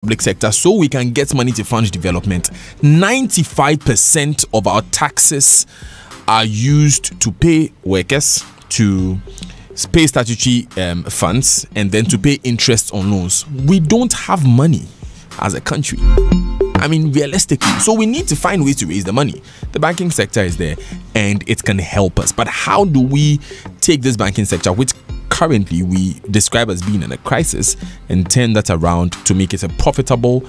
public sector so we can get money to fund development. 95% of our taxes are used to pay workers, to pay statutory funds, and then to pay interest on loans. We don't have money as a country. I mean, realistically. So we need to find ways to raise the money. The banking sector is there and it can help us. But how do we take this banking sector, which currently we describe as being in a crisis, and turn that around to make it a profitable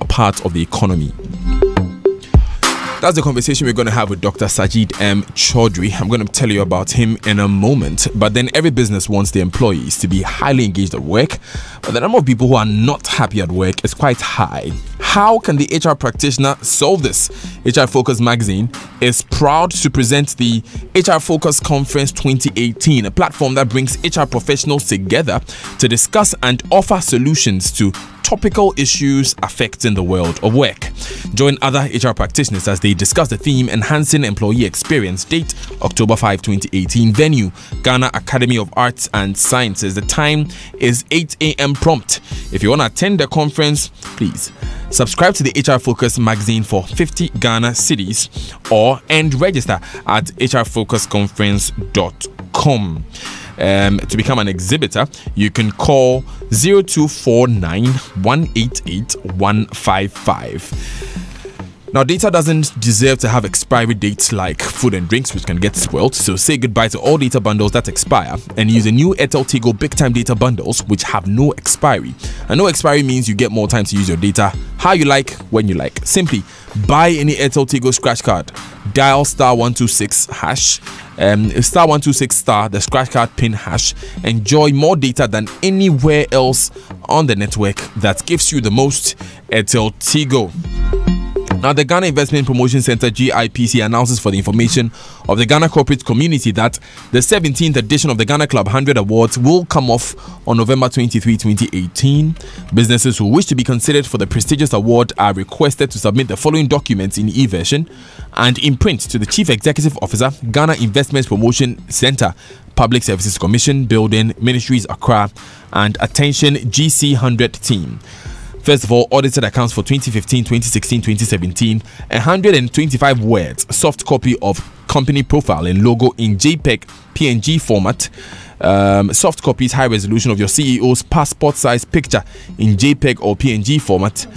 part of the economy? That's the conversation we're going to have with Dr. Sajid M. Chaudhry. I'm going to tell you about him in a moment. But then every business wants their employees to be highly engaged at work. But the number of people who are not happy at work is quite high. How can the HR practitioner solve this? HR Focus magazine is proud to present the HR Focus Conference 2018, a platform that brings HR professionals together to discuss and offer solutions to topical issues affecting the world of work. Join other HR practitioners as they discuss the theme Enhancing Employee Experience. Date October 5, 2018. Venue Ghana Academy of Arts and Sciences. The time is 8 a.m. prompt. If you want to attend the conference, please subscribe to the HR Focus magazine for 50 Ghana cities and register at hrfocusconference.com. To become an exhibitor, you can call 0249 188 155. Now, data doesn't deserve to have expiry dates like food and drinks, which can get spoiled. So say goodbye to all data bundles that expire and use the new Airtel Tigo Big Time Data Bundles, which have no expiry. And no expiry means you get more time to use your data how you like, when you like. Simply buy any Airtel Tigo scratch card, dial *126 hash, *126* the scratch card pin hash. Enjoy more data than anywhere else on the network. That gives you the most. Airtel Tigo. Now, the Ghana Investment Promotion Center, GIPC, announces for the information of the Ghana corporate community that the 17th edition of the Ghana Club 100 Awards will come off on November 23, 2018. Businesses who wish to be considered for the prestigious award are requested to submit the following documents in e-version and in print to the Chief Executive Officer, Ghana Investment Promotion Center, Public Services Commission, Building, Ministries, Accra, and attention GC 100 team. First of all, audited accounts for 2015, 2016, 2017, 125 words, soft copy of company profile and logo in JPEG, PNG format, soft copies, high resolution of your CEO's passport size picture in JPEG or PNG format,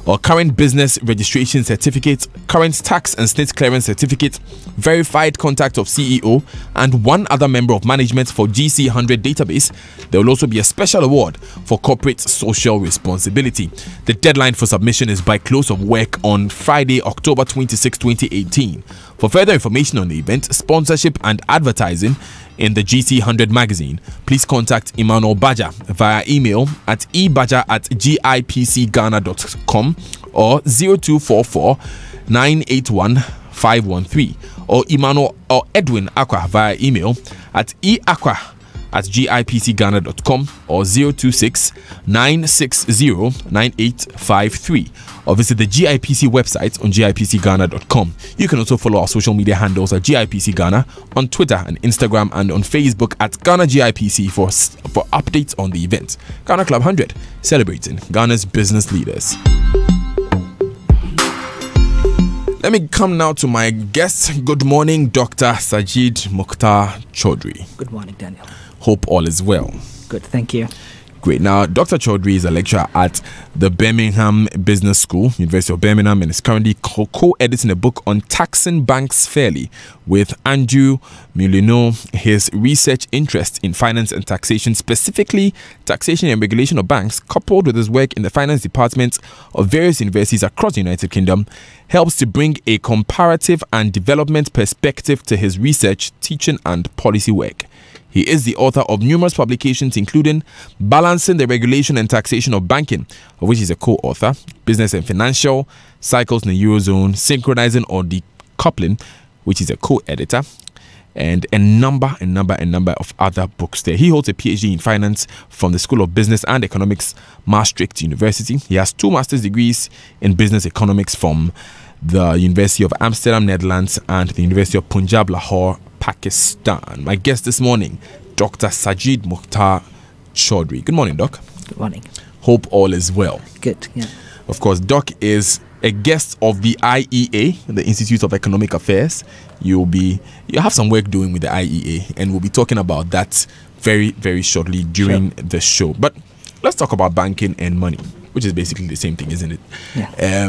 or current business registration certificate, current tax and state clearance certificate, verified contact of CEO, and one other member of management for GC100 database. There will also be a special award for corporate social responsibility. The deadline for submission is by close of work on Friday, October 26, 2018. For further information on the event, sponsorship and advertising in the GC100 magazine, please contact Emmanuel Baja via email at ebaja@gipcghana.com or 0244 981 513, or Emmanuel or Edwin Aqua via email at eaqua@gipcghana.com or 026 960 9853, or visit the GIPC website on gipcghana.com. You can also follow our social media handles at GIPC Ghana on Twitter and Instagram, and on Facebook at Ghana GIPC for updates on the event. Ghana Club 100, celebrating Ghana's business leaders. Let me come now to my guest. Good morning, Dr. Sajid Mukhtar Chaudhry. Good morning, Daniel. Hope all is well. Good, thank you. Great. Now, Dr. Chaudhry is a lecturer at the Birmingham Business School, University of Birmingham, and is currently co-editing a book on taxing banks fairly with Andrew Moulineaux. His research interest in finance and taxation, specifically taxation and regulation of banks, coupled with his work in the finance department of various universities across the United Kingdom, helps to bring a comparative and development perspective to his research, teaching, and policy work. He is the author of numerous publications, including Balancing the Regulation and Taxation of Banking, of which he's a co-author, Business and Financial, Cycles in the Eurozone, Synchronizing or Decoupling, which is a co-editor, and a number of other books there. He holds a PhD in finance from the School of Business and Economics, Maastricht University. He has 2 master's degrees in business economics from the University of Amsterdam, Netherlands, and the University of Punjab, Lahore, Pakistan. My guest this morning, Dr. Sajid Mukhtar Chaudhry. Good morning, Doc. Good morning. Hope all is well. Good, yeah. Of course, Doc is a guest of the IEA, the Institute of Economic Affairs. You have some work doing with the IEA, and we'll be talking about that very, very shortly during the show. But let's talk about banking and money, which is basically the same thing, isn't it? Yeah.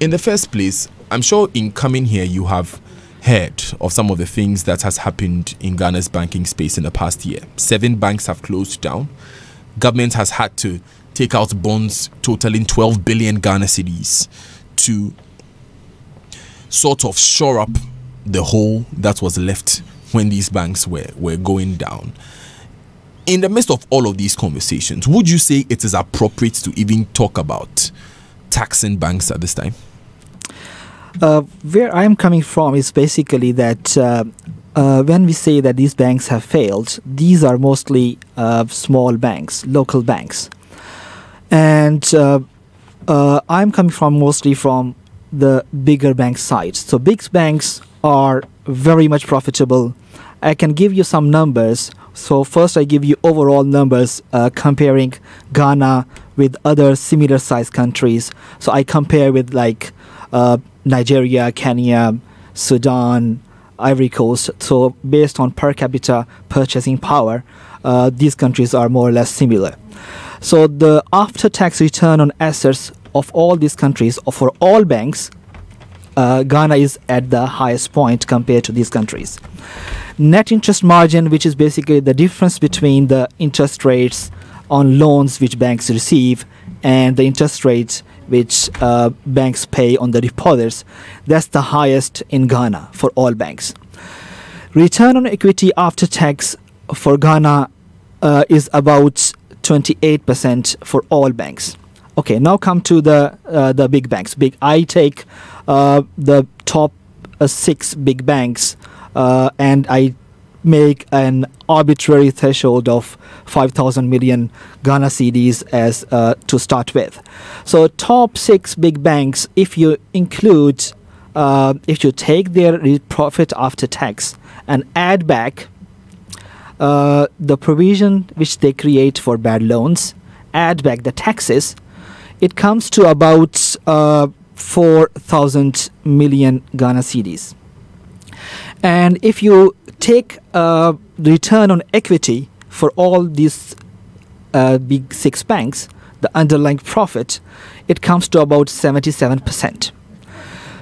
In the first place, I'm sure in coming here you have heard of some of the things that has happened in Ghana's banking space in the past year. 7 banks have closed down. Government has had to take out bonds totaling 12 billion Ghana cedis to sort of shore up the hole that was left when these banks were going down. In the midst of all of these conversations, would you say it is appropriate to even talk about taxing banks at this time? Where I'm coming from is basically that when we say that these banks have failed, these are mostly small banks, local banks. And I'm coming from mostly from the bigger bank side. So big banks are very much profitable. I can give you some numbers. So first I give you overall numbers comparing Ghana with other similar sized countries. So I compare with like Nigeria, Kenya, Sudan, Ivory Coast. So based on per capita purchasing power, these countries are more or less similar. So the after-tax return on assets of all these countries, for all banks, Ghana is at the highest point compared to these countries. Net interest margin, which is basically the difference between the interest rates on loans which banks receive and the interest rates which banks pay on the deposits, that's the highest in Ghana for all banks. Return on equity after tax for Ghana is about 28% for all banks. Okay, now come to the big banks. I take the top 6 big banks and I make an arbitrary threshold of 5,000 million Ghana cedis as to start with. So top 6 big banks, if you include, if you take their profit after tax and add back the provision which they create for bad loans, add back the taxes, it comes to about 4,000 million Ghana cedis. And if you take the return on equity for all these big 6 banks, the underlying profit, it comes to about 77%.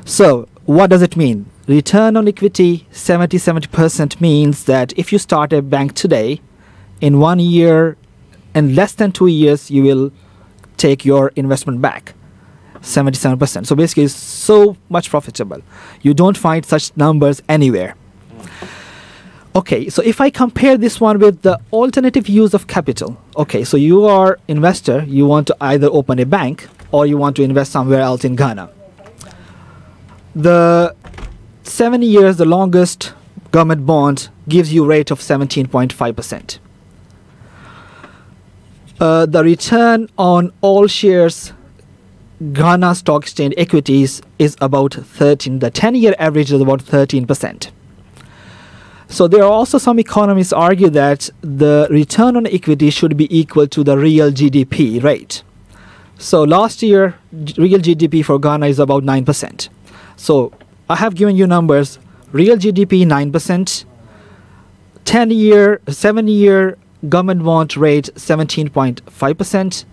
So what does it mean? Return on equity 77% means that if you start a bank today, in 1 year and less than 2 years, you will take your investment back. 77%. So basically it's so much profitable. You don't find such numbers anywhere. Okay, so if I compare this one with the alternative use of capital, okay, so you are investor, you want to either open a bank or you want to invest somewhere else in Ghana. The 7 years, the longest government bond gives you rate of 17.5%. The return on all shares Ghana Stock Exchange equities is about 13. The 10-year average is about 13%. So there are also some economists argue that the return on equity should be equal to the real GDP rate. So last year, real GDP for Ghana is about 9%. So I have given you numbers. Real GDP 9%, 10-year, 7-year government bond rate 17.5%,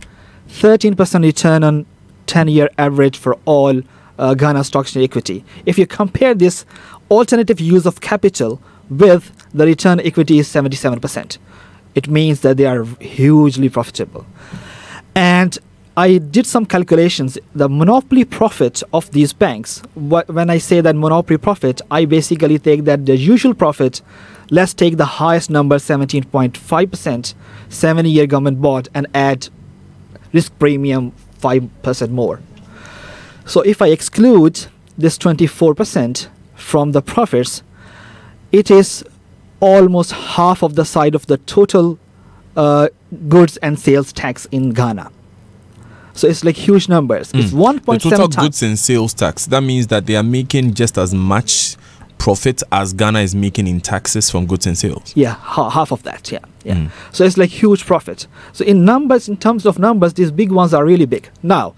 13% return on 10-year average for all Ghana Stock Exchange equity. If you compare this alternative use of capital with the return equity is 77%, it means that they are hugely profitable. And I did some calculations. The monopoly profit of these banks, when I say that monopoly profit, I basically take that the usual profit, let's take the highest number, 17.5%, 7-year government bond, and add risk premium 5% more. So if I exclude this 24% from the profits, it is almost half of the size of the total goods and sales tax in Ghana. So it's like huge numbers. It's 1.7 the total goods and sales tax. That means that they are making just as much profit as Ghana is making in taxes from goods and sales? Yeah, half of that. Yeah. So it's like huge profit. So in terms of numbers, these big ones are really big. Now,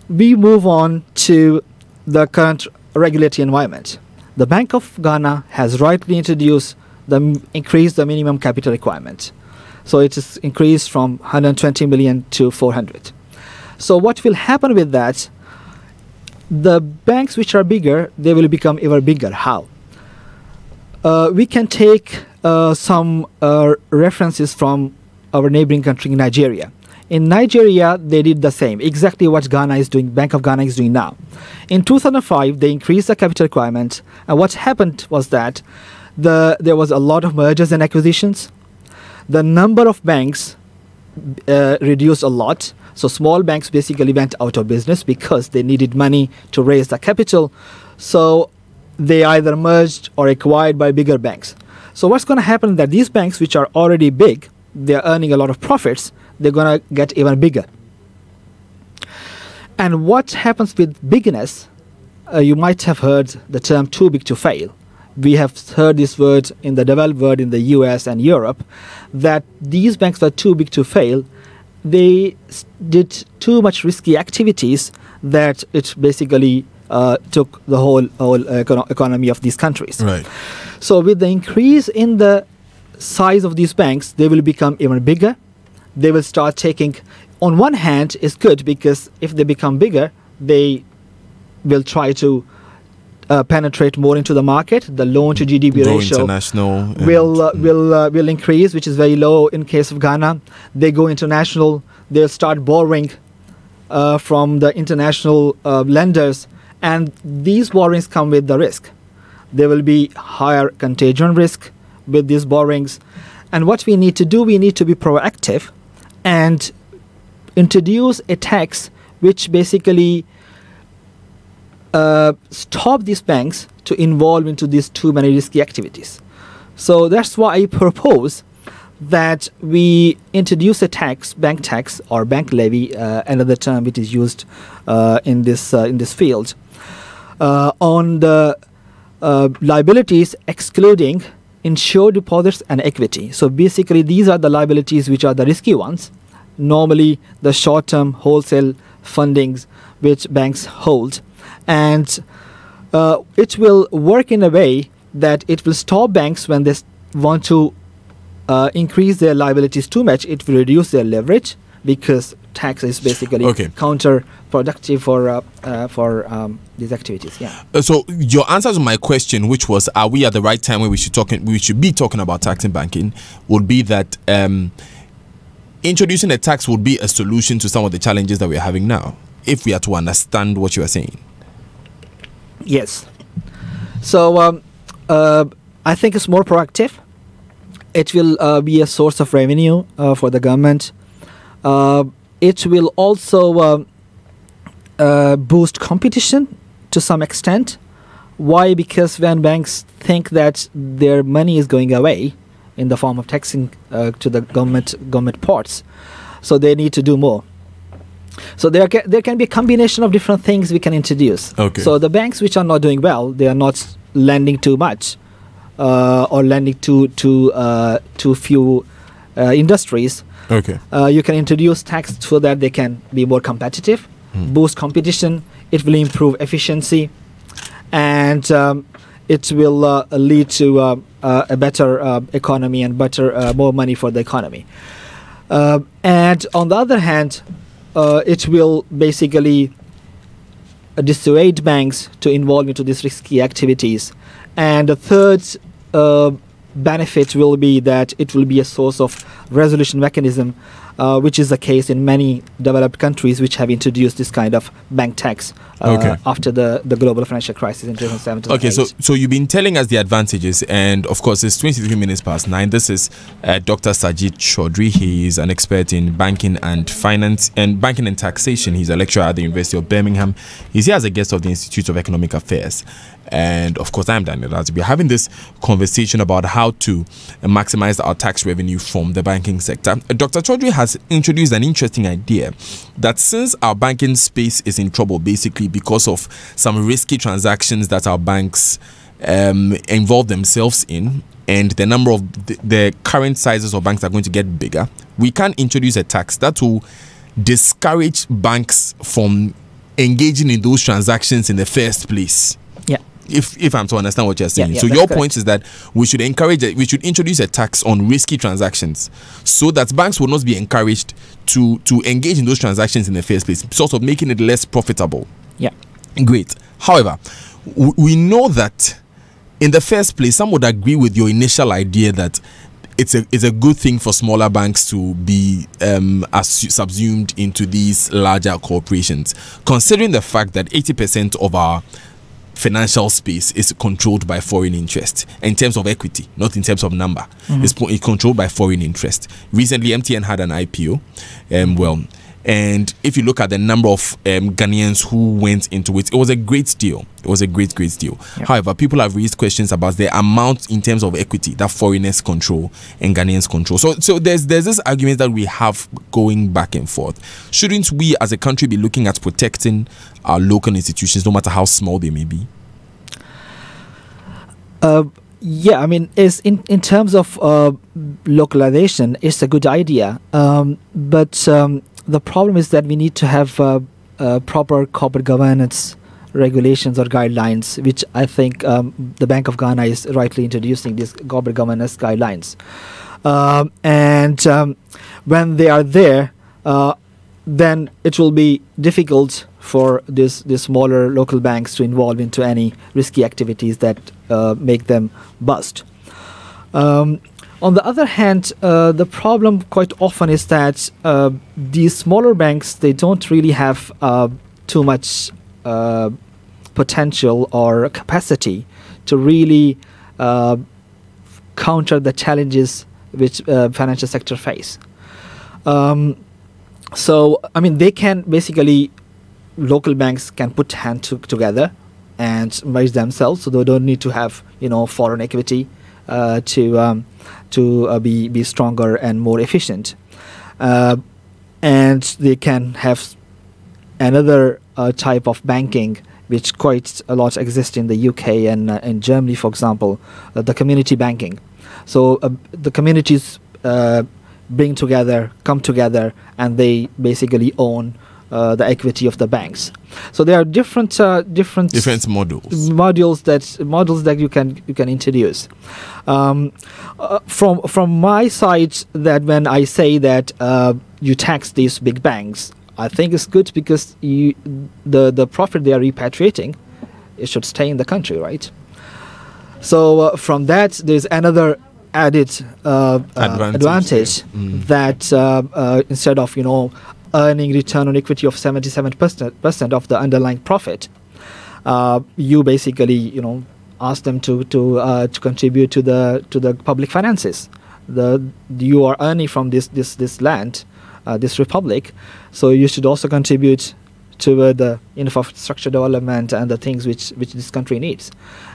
we move on to the current regulatory environment. The Bank of Ghana has rightly increased the minimum capital requirement. So it is increased from 120 million to 400. So what will happen with that? The banks which are bigger, they will become even bigger. How? We can take some references from our neighboring country, Nigeria. In Nigeria, they did the same, exactly what Bank of Ghana is doing now. In 2005, they increased the capital requirement, and what happened was that there was a lot of mergers and acquisitions. The number of banks reduced a lot. So small banks basically went out of business because they needed money to raise the capital. So they either merged or acquired by bigger banks. So what's going to happen is that these banks, which are already big, they're earning a lot of profits, they're going to get even bigger. And what happens with bigness, you might have heard the term too big to fail. We have heard this word in the developed world in the US and Europe, that these banks were too big to fail. They did too much risky activities that it basically took the whole economy of these countries. Right. So with the increase in the size of these banks, they will become even bigger. They will start taking, on one hand, it's good because if they become bigger, they will try to penetrate more into the market. The loan to GDP ratio will increase, which is very low in case of Ghana. They go international. They'll start borrowing from the international lenders, and these borrowings come with the risk. There will be higher contagion risk with these borrowings, and what we need to do, we need to be proactive and introduce a tax which basically stop these banks to involve into these too many risky activities. So that's why I propose that we introduce a tax, bank tax or bank levy, another term which is used in this field, on the liabilities excluding insured deposits and equity. So basically these are the liabilities which are the risky ones. Normally the short-term wholesale fundings which banks hold. And it will work in a way that it will stop banks when they want to increase their liabilities too much. It will reduce their leverage because tax is basically counterproductive for these activities. Yeah. So your answer to my question, which was, are we at the right time where we should be talking about tax in banking, would be that introducing a tax would be a solution to some of the challenges that we're having now, if we are to understand what you are saying. Yes. So I think it's more proactive. It will be a source of revenue for the government. It will also boost competition to some extent. Why? Because when banks think that their money is going away in the form of taxing to the government ports, so they need to do more. So there can be a combination of different things we can introduce. Okay. So the banks which are not doing well, they are not lending too much or lending to few industries. Okay. You can introduce tax so that they can be more competitive, boost competition. It will improve efficiency, and it will lead to a better economy and more money for the economy. And on the other hand, it will basically dissuade banks to involve into these risky activities. And the third benefit will be that it will be a source of resolution mechanism, which is the case in many developed countries which have introduced this kind of bank tax after the global financial crisis in 2007. Okay, so you've been telling us the advantages, and of course it's 23 minutes past 9. This is Dr. Sajid Chaudhry. He is an expert in banking and finance and banking and taxation. He's a lecturer at the University of Birmingham. He's here as a guest of the Institute of Economic Affairs. And of course, I'm Daniel Raz. We're having this conversation about how to maximize our tax revenue from the banking sector. Dr. Chaudhry has introduced an interesting idea that since our banking space is in trouble, basically because of some risky transactions that our banks involve themselves in, and the number of the current sizes of banks are going to get bigger, we can introduce a tax that will discourage banks from engaging in those transactions in the first place. Yeah. If I'm to understand what you're saying. Yeah, So your correct. point is that we should introduce a tax on risky transactions so that banks will not be encouraged to engage in those transactions in the first place, sort of making it less profitable. Yeah. Great. However, we know that in the first place, some would agree with your initial idea that it's a good thing for smaller banks to be subsumed into these larger corporations, considering the fact that 80% of our financial space is controlled by foreign interest in terms of equity, not in terms of number. It's controlled by foreign interest. Recently, MTN had an IPO. And if you look at the number of Ghanaians who went into it, it was a great deal. It was a great deal. Yep. However, people have raised questions about the amount in terms of equity that foreigners control and Ghanaians control. So there's this argument that we have going back and forth. Shouldn't we as a country be looking at protecting our local institutions, no matter how small they may be? Yeah, I mean, in terms of localization, it's a good idea. But the problem is that we need to have proper corporate governance regulations or guidelines, which I think the Bank of Ghana is rightly introducing, these corporate governance guidelines. And when they are there, then it will be difficult for these smaller local banks to involve into any risky activities that make them bust. On the other hand, the problem quite often is that these smaller banks, they don't really have too much potential or capacity to really counter the challenges which financial sector face. So, I mean, they can basically, local banks can put hands together and merge themselves, so they don't need to have, foreign equity to be stronger and more efficient. And they can have another type of banking, which quite a lot exists in the UK and in Germany, for example, the community banking. So the communities come together, and they basically own the equity of the banks. So there are different models that you can introduce. From my side, that when I say that you tax these big banks, I think it's good because the profit they are repatriating, it should stay in the country, right? So from that, there's another added advantage that instead of earning return on equity of 77% of the underlying profit, you basically ask them to contribute to the public finances. You are earning from this land, this republic, so you should also contribute to the infrastructure development and the things which this country needs,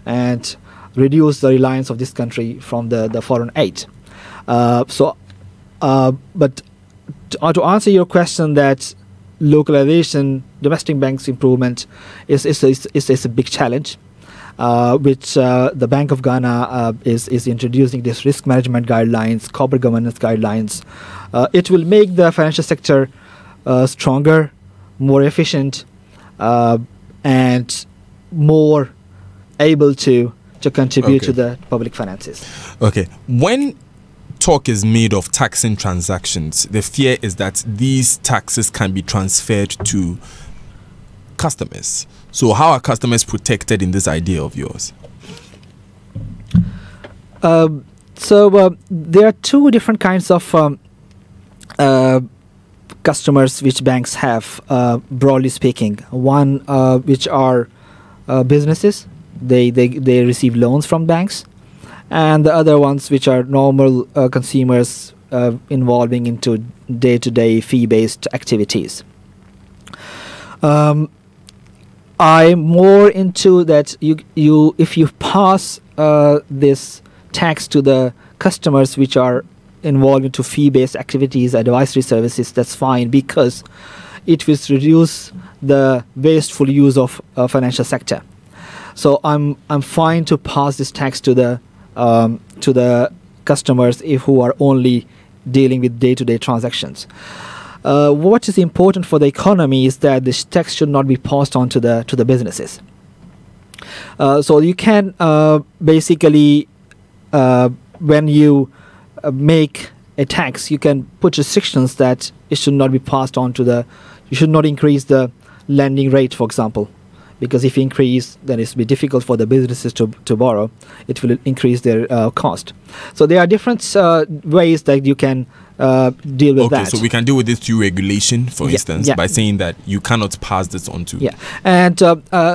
and reduce the reliance of this country from the foreign aid. But to answer your question, that localization, domestic banks improvement is a big challenge, which the Bank of Ghana is introducing these risk management guidelines, corporate governance guidelines. It will make the financial sector stronger, more efficient, and more able to contribute to the public finances. Okay. When talk is made of taxing transactions, the fear is that these taxes can be transferred to customers. So how are customers protected in this idea of yours? There are two different kinds of customers which banks have, broadly speaking. One which are businesses. They receive loans from banks, and the other ones which are normal consumers involving into day-to-day fee-based activities. I'm more into that if you pass this tax to the customers which are involved into fee-based activities, advisory services, that's fine, because it will reduce the wasteful use of financial sector. So I'm fine to pass this tax to the customers who are only dealing with day-to-day transactions. What is important for the economy is that this tax should not be passed on to the businesses. So you can basically, when you make a tax, you can put restrictions that it should not be passed on to you should not increase the lending rate, for example, because if you increase, then it's be difficult for the businesses to borrow. It will increase their cost. So there are different ways that you can deal with that. Okay, so we can deal with this through regulation, for instance, by saying that you cannot pass this on to. Yeah, and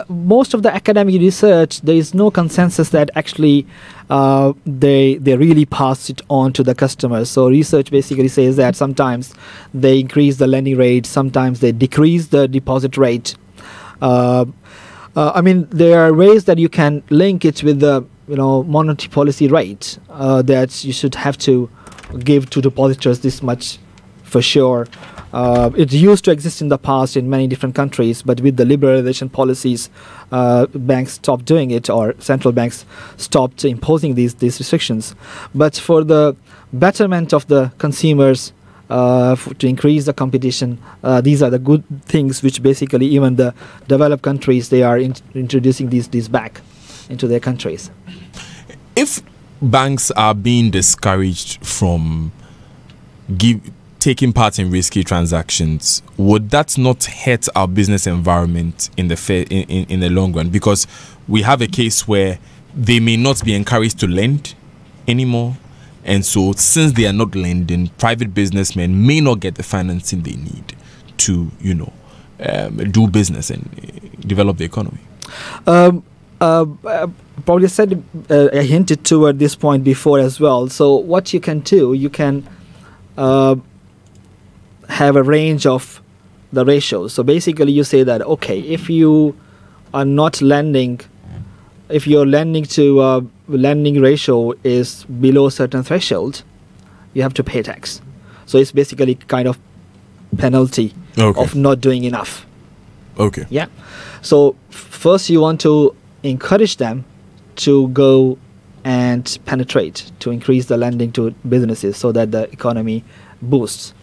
most of the academic research, there is no consensus that actually they really pass it on to the customers. So research basically says that sometimes they increase the lending rate, sometimes they decrease the deposit rate. I mean, there are ways that you can link it with the monetary policy rate that you should have to give to depositors this much for sure. It used to exist in the past in many different countries, but with the liberalization policies, banks stopped doing it, or central banks stopped imposing these restrictions. But for the betterment of the consumers, to increase the competition, these are the good things which basically even the developed countries, they are introducing these back into their countries. If banks are being discouraged from taking part in risky transactions, would that not hurt our business environment in the long run? Because we have a case where they may not be encouraged to lend anymore, and so since they are not lending, private businessmen may not get the financing they need to do business and develop the economy. Probably said I hinted toward this point before as well. So what you can do, you can have a range of the ratios. So basically you say that, okay, if you are not lending, if your lending to lending ratio is below a certain threshold, you have to pay tax. So it's basically kind of penalty of not doing enough. Okay. Yeah. So first you want to encourage them to go and penetrate, to increase the lending to businesses so that the economy boosts.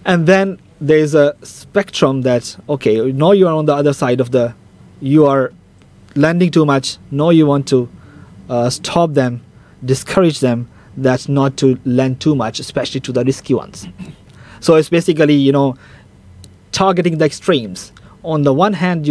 And then there's a spectrum that, okay, now you are on the other side of you are lending too much. Now you want to stop them, discourage them that not to lend too much, especially to the risky ones. So it's basically, targeting the extremes. On the one hand,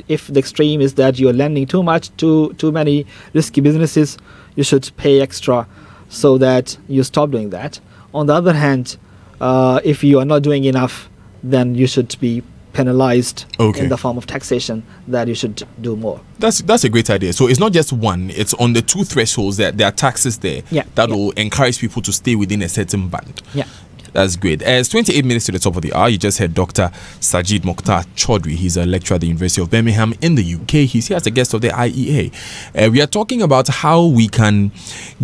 if the extreme is that you're lending too much to too many risky businesses, you should pay extra so that you stop doing that. On the other hand, if you are not doing enough, then you should be penalized in the form of taxation, that you should do more. That's a great idea. So it's not just one, it's on the two thresholds that there are taxes there that will encourage people to stay within a certain band. Yeah. That's great. It's 28 minutes to the top of the hour. You just heard Dr. Sajid Mokhtar Chaudhry. He's a lecturer at the University of Birmingham in the UK. He's here as a guest of the IEA. We are talking about how we can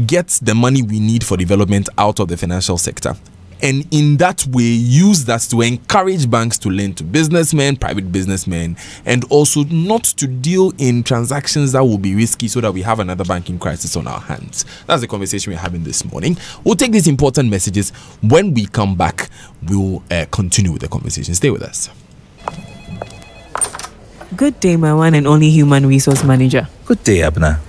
get the money we need for development out of the financial sector, and in that way use that to encourage banks to lend to businessmen, private businessmen, and also not to deal in transactions that will be risky so that we have another banking crisis on our hands. That's the conversation we're having this morning. We'll take these important messages. When we come back, we'll continue with the conversation. Stay with us. Good day, my one and only human resource manager. Good day, Abna.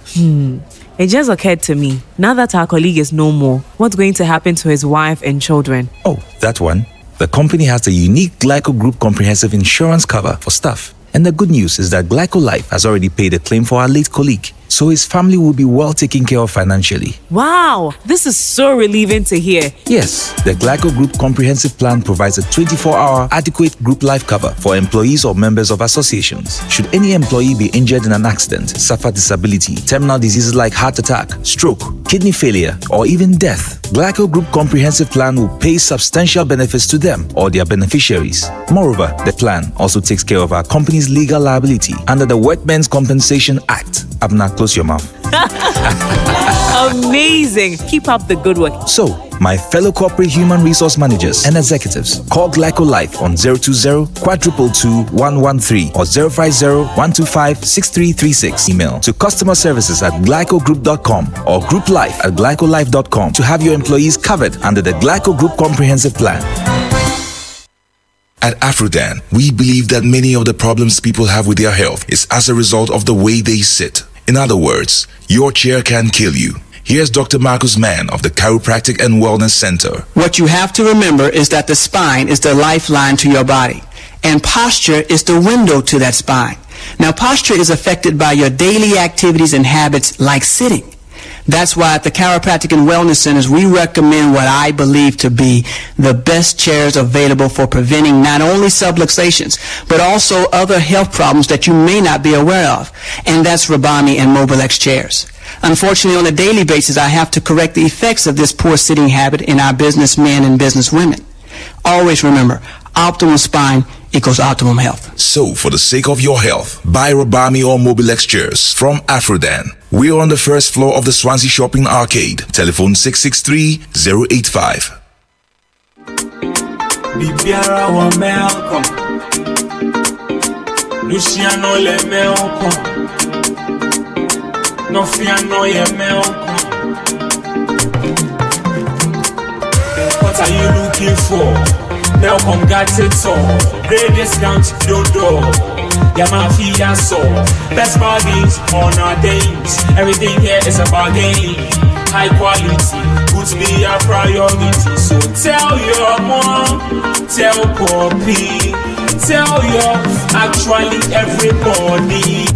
It just occurred to me, now that our colleague is no more, what's going to happen to his wife and children? Oh, that one. The company has the unique Glyco Group comprehensive insurance cover for staff. And the good news is that Glyco Life has already paid a claim for our late colleague, so his family will be well taken care of financially. Wow, this is so relieving to hear. Yes, the Glyco Group comprehensive plan provides a 24-hour adequate group life cover for employees or members of associations. Should any employee be injured in an accident, suffer disability, terminal diseases like heart attack, stroke, kidney failure, or even death, Glyco Group comprehensive plan will pay substantial benefits to them or their beneficiaries. Moreover, the plan also takes care of our company's legal liability under the Workmen's Compensation Act. Abna, close your mouth. Amazing. Keep up the good work. So, My fellow corporate human resource managers and executives, call Glyco Life on 020-422-113 or 050-125-6336. Email to customer services at glycogroup.com or grouplife@glycolife.com to have your employees covered under the Glyco Group Comprehensive Plan. At Afrodan, we believe that many of the problems people have with their health is as a result of the way they sit. In other words, your chair can kill you. Here's Dr. Marcus Mann of the Chiropractic and Wellness Center. What you have to remember is that the spine is the lifeline to your body, and posture is the window to that spine. Now, posture is affected by your daily activities and habits like sitting. That's why at the Chiropractic and Wellness Centers, we recommend what I believe to be the best chairs available for preventing not only subluxations, but also other health problems that you may not be aware of. And that's Rabami and Mobilex chairs. Unfortunately, on a daily basis, I have to correct the effects of this poor sitting habit in our businessmen and businesswomen. Always remember, optimal spine equals optimum health. So, for the sake of your health, buy Rabami or Mobilex chairs from Afrodan. We are on the first floor of the Swansea Shopping Arcade. Telephone 663-085. Bibiara wa melkom Luciano le melkom Nofiano ye melkom. What are you looking for? Melkom got it all. Great discount, dodo. Yamafia so. Best bargains on our days. Everything here is a bargain. High quality, goods be a priority. So tell your mom, tell Poppy, tell your actually everybody.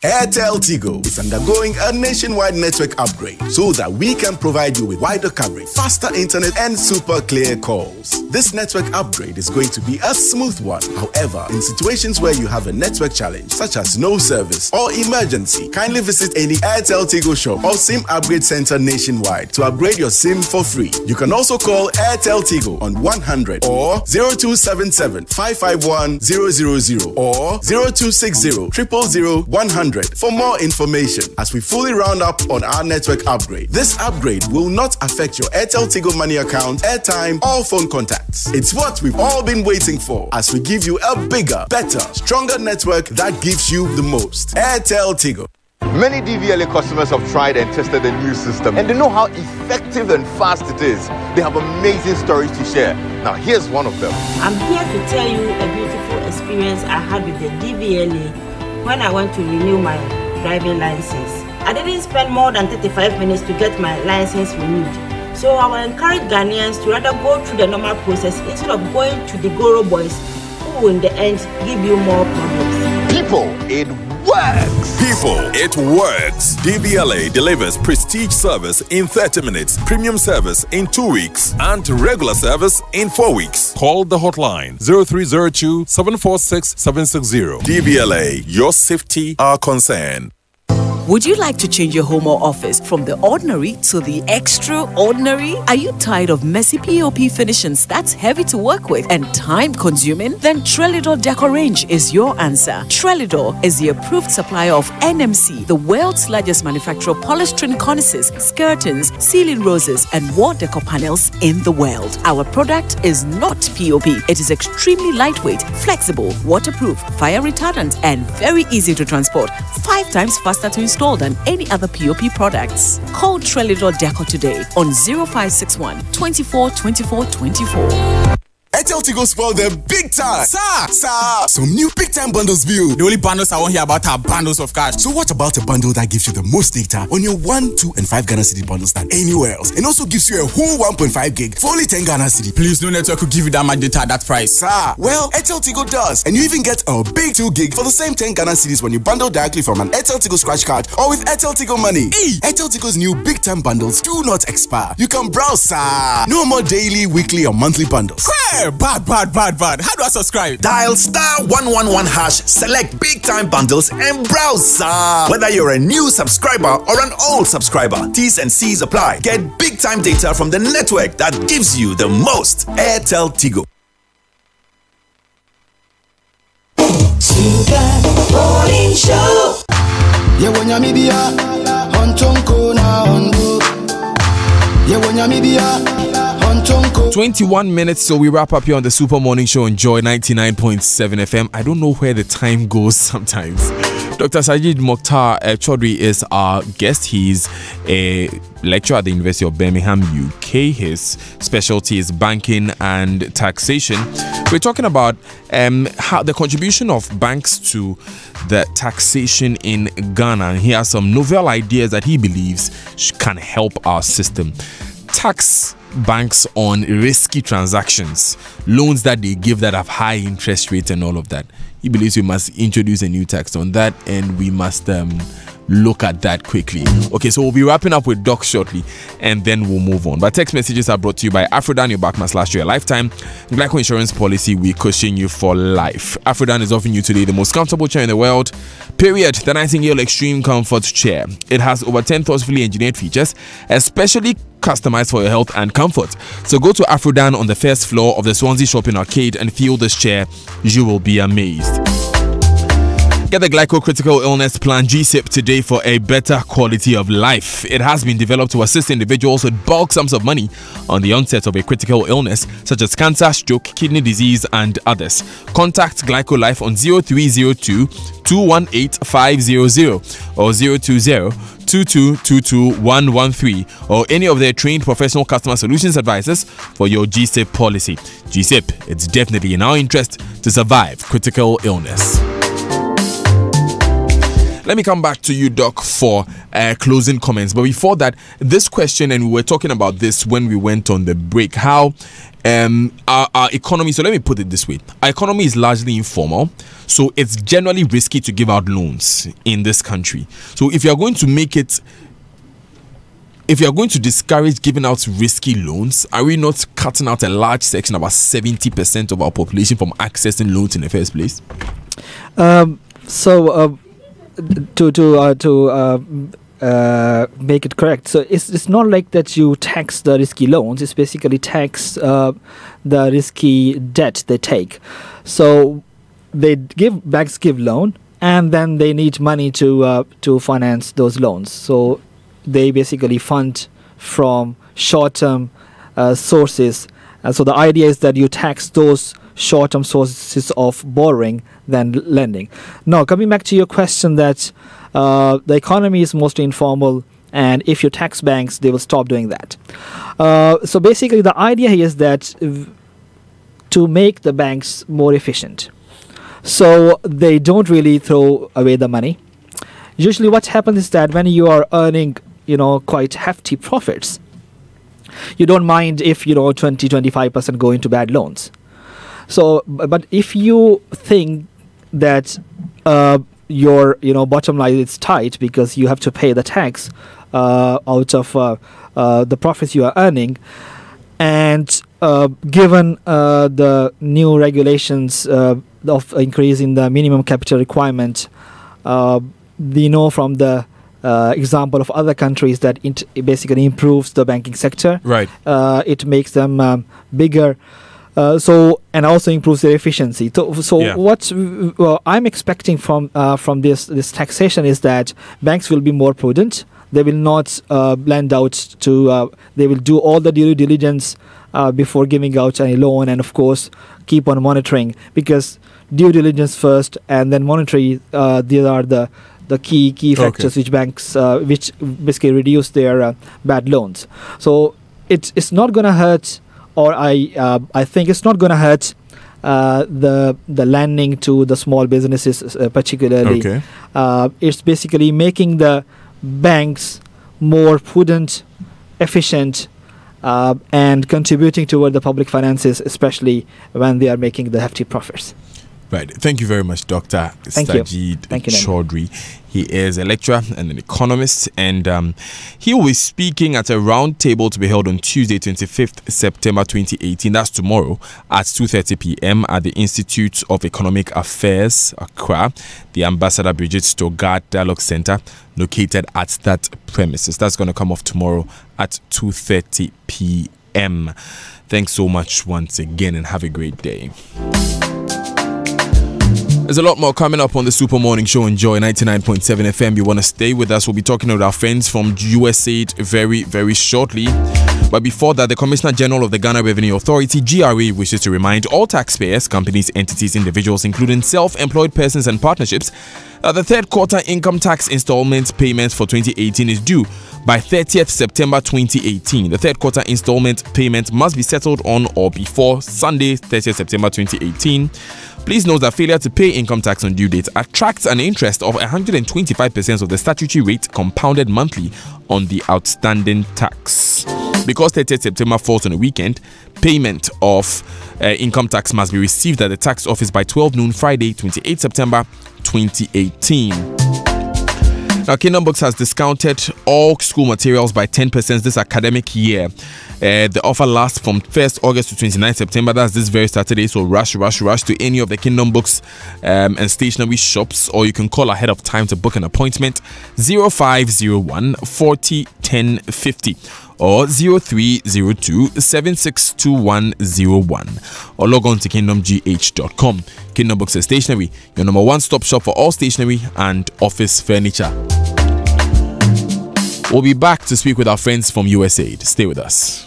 Airtel Tigo is undergoing a nationwide network upgrade so that we can provide you with wider coverage, faster internet, and super clear calls. This network upgrade is going to be a smooth one. However, in situations where you have a network challenge, such as no service or emergency, kindly visit any Airtel Tigo shop or SIM upgrade center nationwide to upgrade your SIM for free. You can also call Airtel Tigo on 100 or 0277 551 000 or 0260 000 100 for more information as we fully round up on our network upgrade. This upgrade will not affect your Airtel Tigo Money account, airtime, or phone contacts. It's what we've all been waiting for as we give you a bigger, better, stronger network that gives you the most. Airtel Tigo. Many DVLA customers have tried and tested the new system and they know how effective and fast it is. They have amazing stories to share. Now here's one of them. I'm here to tell you a beautiful experience I had with the DVLA when I went to renew my driving license. I didn't spend more than 35 minutes to get my license renewed. So I will encourage Ghanaians to rather go through the normal process instead of going to the Goro boys who will in the end give you more problems. People, it works! People, it works! DVLA delivers prestige service in 30 minutes, premium service in 2 weeks, and regular service in 4 weeks. Call the hotline 0302 746 760. DVLA, your safety, our concern. Would you like to change your home or office from the ordinary to the extraordinary? Are you tired of messy POP finishings that's heavy to work with and time-consuming? Then Trelidor Decor Range is your answer. Trelidor is the approved supplier of NMC, the world's largest manufacturer of polystyrene cornices, skirtings, ceiling roses, and wall decor panels in the world. Our product is not POP. It is extremely lightweight, flexible, waterproof, fire retardant, and very easy to transport. 5 times faster to install than any other POP products. Call Trelidor Decor today on 0561 24 24 24. Airtel Tigo spoiled them big time. Sir, some new big time bundles view. The only bundles I want hear about are bundles of cash. So what about a bundle that gives you the most data on your 1, 2, and 5 Ghana Cedi bundles than anywhere else, and also gives you a whole 1.5 gig for only 10 Ghana Cedi? Please, no network could give you that much data at that price. Sir, well, Airtel Tigo does, and you even get a big 2 gig for the same 10 Ghana Cedis when you bundle directly from an Airtel Tigo scratch card or with Airtel Tigo Money. Airtel Tigo's new big time bundles do not expire. You can browse, sir. No more daily, weekly, or monthly bundles. Hey, bad. How do I subscribe? Dial *111#, select big time bundles and browse. Whether you're a new subscriber or an old subscriber, T's and C's apply. Get big time data from the network that gives you the most. Airtel Tigo. Super Morning Show. Yeah, when you be on Tonko na Hondo. Yeah, when you be on Tonko. 21 minutes, so we wrap up here on the Super Morning Show on Joy 99.7 FM. I don't know where the time goes sometimes. Dr. Sajid Mokhtar Chaudhry is our guest. He's a lecturer at the University of Birmingham, UK. His specialty is banking and taxation. We're talking about how the contribution of banks to the taxation in Ghana. And he has some novel ideas that he believes can help our system. Tax banks on risky transactions, loans that they give that have high interest rates and all of that. He believes we must introduce a new tax on that, and we must look at that quickly. Okay, so we'll be wrapping up with Doc shortly, and then we'll move on. But text messages are brought to you by Afrodan, your back must last you a lifetime. Glyco Insurance Policy, we cushion you for life. Afrodan is offering you today the most comfortable chair in the world, period. The Nightingale Extreme Comfort Chair. It has over 10 thoughtfully engineered features, especially customized for your health and comfort. So go to Afrodan on the first floor of the Swansea Shopping Arcade and feel this chair. You will be amazed. Get the Glyco Critical Illness Plan GSIP today for a better quality of life. It has been developed to assist individuals with bulk sums of money on the onset of a critical illness such as cancer, stroke, kidney disease and others. Contact Glyco Life on 0302 218 500 or 020 2222 113 or any of their trained professional customer solutions advisors for your GSIP policy. GSIP, it's definitely in our interest to survive critical illness. Let me come back to you, Doc, for closing comments. But before that, this question, and we were talking about this when we went on the break, how our economy, so let me put it this way. Our economy is largely informal, so it's generally risky to give out loans in this country. So if you're going to discourage giving out risky loans, are we not cutting out a large section, about 70% of our population, from accessing loans in the first place? To make it correct, so it's not like that you tax the risky loans. It's basically tax the risky debt they take. So banks give loan, and then they need money to finance those loans. So they basically fund from short-term sources. So the idea is that you tax those short-term sources of borrowing than lending. Now, coming back to your question that the economy is mostly informal, and if you tax banks, they will stop doing that. So basically, the idea here is that to make the banks more efficient, so they don't really throw away the money. Usually, what happens is that when you are earning, quite hefty profits, you don't mind if 20-25% go into bad loans. So, but if you think that your bottom line is tight because you have to pay the tax out of the profits you are earning, and given the new regulations of increasing the minimum capital requirement, from the example of other countries that it basically improves the banking sector. Right. It makes them bigger. And also improves their efficiency. What I'm expecting from this taxation is that banks will be more prudent. They will not lend out to. They will do all the due diligence before giving out any loan, and of course keep on monitoring, because due diligence first and then monitoring. These are the key factors which banks which basically reduce their bad loans. So it's not going to hurt. Or I think it's not going to hurt the lending to the small businesses particularly. Okay. It's basically making the banks more prudent, efficient, and contributing toward the public finances, especially when they are making the hefty profits. Right. Thank you very much, Dr. Sajid Chaudhry. He is a lecturer and an economist, and he will be speaking at a round table to be held on Tuesday, 25th September 2018. That's tomorrow at 2:30 p.m. at the Institute of Economic Affairs, Accra, the Ambassador Bridget Stogart Dialogue Center, located at that premises. That's going to come off tomorrow at 2:30 p.m. Thanks so much once again, and have a great day. There's a lot more coming up on the Super Morning Show on Joy 99.7 FM. You want to stay with us? We'll be talking with our friends from USAID very, very shortly. But before that, the Commissioner General of the Ghana Revenue Authority, GRA, wishes to remind all taxpayers, companies, entities, individuals, including self-employed persons and partnerships, that the third quarter income tax installment payment for 2018 is due by 30th September 2018. The third quarter installment payment must be settled on or before Sunday, 30th September 2018. Please note that failure to pay income tax on due date attracts an interest of 125% of the statutory rate compounded monthly on the outstanding tax. Because 30th September falls on a weekend, payment of income tax must be received at the tax office by 12 noon Friday, 28 September 2018. Now, Kingdom Books has discounted all school materials by 10% this academic year. The offer lasts from 1st August to 29 September. That's this very Saturday. So rush to any of the Kingdom Books and stationery shops, or you can call ahead of time to book an appointment. 0501 40 10 50 or 0302 762101, or log on to kingdomgh.com. Kingdom Books and Stationery, your number one stop shop for all stationery and office furniture. We'll be back to speak with our friends from USAID. Stay with us.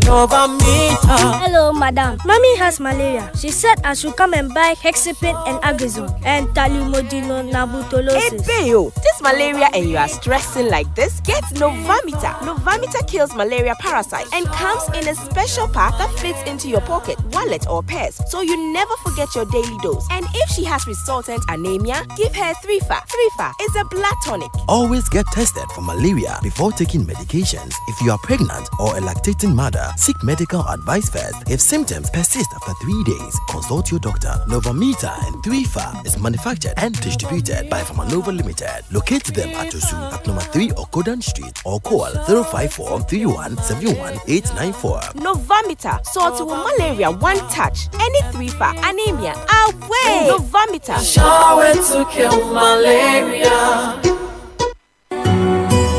Hello, madam. Mommy has malaria. She said I should come and buy Hexapin and Agazone and Talumodino Nabutolosis. Hey, Bayo, this malaria and you are stressing like this? Get Novamita. Novamita kills malaria parasite and comes in a special pack that fits into your pocket, wallet, or purse, so you never forget your daily dose. And if she has resultant anemia, give her 3FA. 3FA is a blood tonic. Always get tested for malaria before taking medications. If you are pregnant or a lactating mother, seek medical advice first. If symptoms persist after 3 days, consult your doctor. Novamita and 3FA is manufactured and distributed by Pharmanova Limited. Locate them at Osu at number 3 Okodan Street or call 054 31 71 894. Novamita, sort to malaria one touch. Any 3FA anemia, away. Novamita. Shower to kill malaria.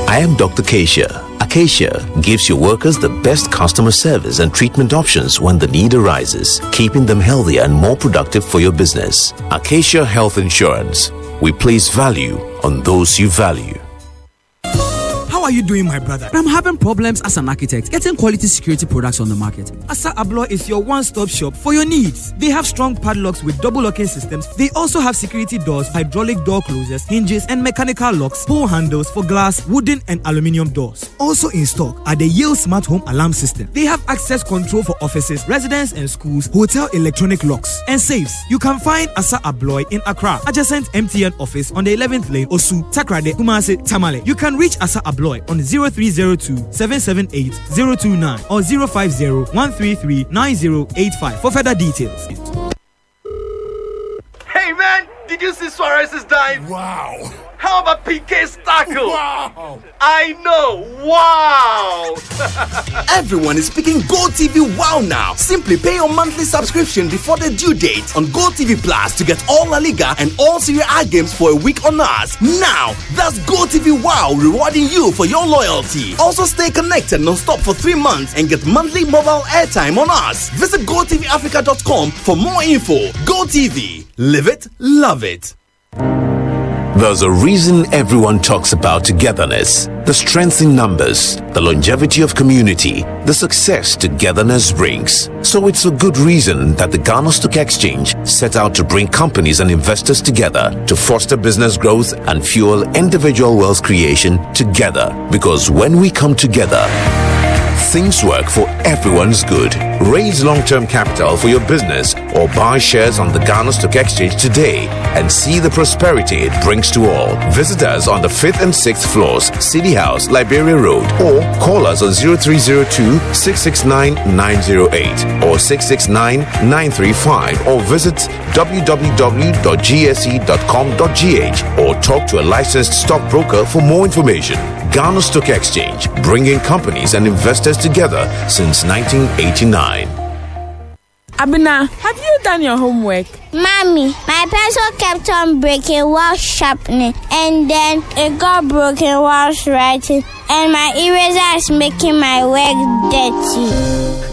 I am Dr. Keisha. Acacia gives your workers the best customer service and treatment options when the need arises, keeping them healthier and more productive for your business. Acacia Health Insurance. We place value on those you value. How are you doing, my brother? I'm having problems as an architect getting quality security products on the market. Asa Abloy is your one-stop shop for your needs. They have strong padlocks with double locking systems. They also have security doors, hydraulic door closers, hinges, and mechanical locks, pull handles for glass, wooden, and aluminium doors. Also in stock are the Yale Smart Home Alarm System. They have access control for offices, residents and schools, hotel electronic locks, and safes. You can find Asa Abloy in Accra, adjacent MTN office on the 11th lane, Osu, Takrade, Kumasi, Tamale. You can reach Asa Abloy on 0302 778 029 or 050 133 9085 for further details. Hey man, did you see Suarez's dive? Wow. How about PK's tackle? Wow. I know. Wow. Everyone is picking GoTV Wow now. Simply pay your monthly subscription before the due date on GoTV Plus to get all La Liga and all Serie A games for a week on us. Now, that's GoTV Wow rewarding you for your loyalty. Also stay connected non-stop for 3 months and get monthly mobile airtime on us. Visit GoTVAfrica.com for more info. GoTV. Live it, love it. There's a reason everyone talks about togetherness, the strength in numbers, the longevity of community, the success togetherness brings. So it's a good reason that the Ghana Stock Exchange set out to bring companies and investors together to foster business growth and fuel individual wealth creation together. Because when we come together, things work for everyone's good. Raise long-term capital for your business or buy shares on the Ghana Stock Exchange today and see the prosperity it brings to all. Visit us on the 5th and 6th floors, City House, Liberia Road, or call us on 0302-669-908 or 669-935 or visit www.gse.com.gh or talk to a licensed stockbroker for more information. Ghana Stock Exchange, bringing companies and investors together since 1989. Abina, have you done your homework? Mommy, my pencil kept on breaking while sharpening, and then it got broken while writing, and my eraser is making my work dirty.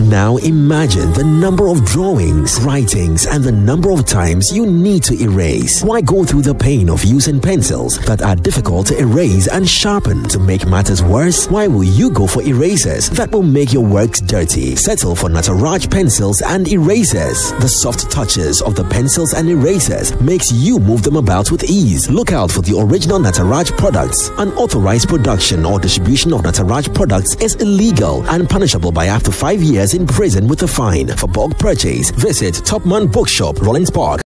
Now imagine the number of drawings, writings, and the number of times you need to erase. Why go through the pain of using pencils that are difficult to erase and sharpen? To make matters worse, why will you go for erasers that will make your works dirty? Settle for Nataraj pencils and erasers. The soft touches of the pencils and erasers makes you move them about with ease. Look out for the original Nataraj products. Unauthorized production or distribution of Nataraj products is illegal and punishable by up to 5 years in prison with a fine. For bulk purchase, visit Topman Bookshop, Rollins Park.